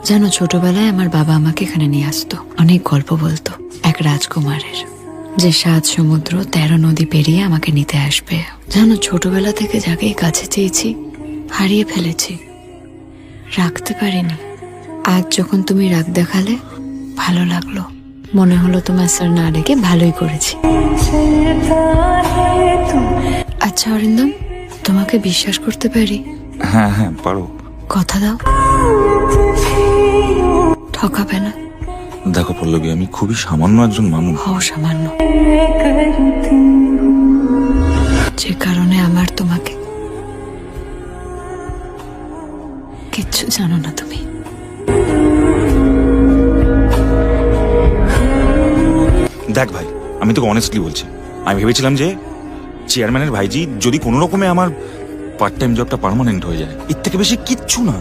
জানো, ছোটবেলায় আমার বাবা আমাকে এখানে নিয়ে আসতো, অনেক গল্প বলতো এক রাজকুমারের, যে 7 সমুদ্র 13 নদী পেরিয়ে আমাকে নিতে আসবে। জানো, ছোটবেলা থেকে যাকে কাছে চেয়েছি হারিয়ে ফেলেছি, রাখতে পারিনি। আজ যখন তুমি রাগ দেখালে ভালো লাগলো, মনে হলো তোমার স্যার না রেখে ভালোই করেছি। আচ্ছা অরিন্দম, তোমাকে বিশ্বাস করতে পারি? হ্যাঁ হ্যাঁ পারো। কথা দাও, ঠকাবে না। দেখো পল্লবী, আমি খুবই সামান্য একজন মানুষ। হও সামান্য, যে কারণে আমার তোমাকে কিচ্ছু জানো না তুমি। দেখ ভাই, আমি তোকে অনেস্টলি বলছি, আমি ভেবেছিলাম যে চেয়ারম্যানের ভাইজি যদি কোনো রকমে আমার পার্ট টাইম জবটা পার্মানেন্ট হয়ে যায়, এর থেকে বেশি কিচ্ছু না।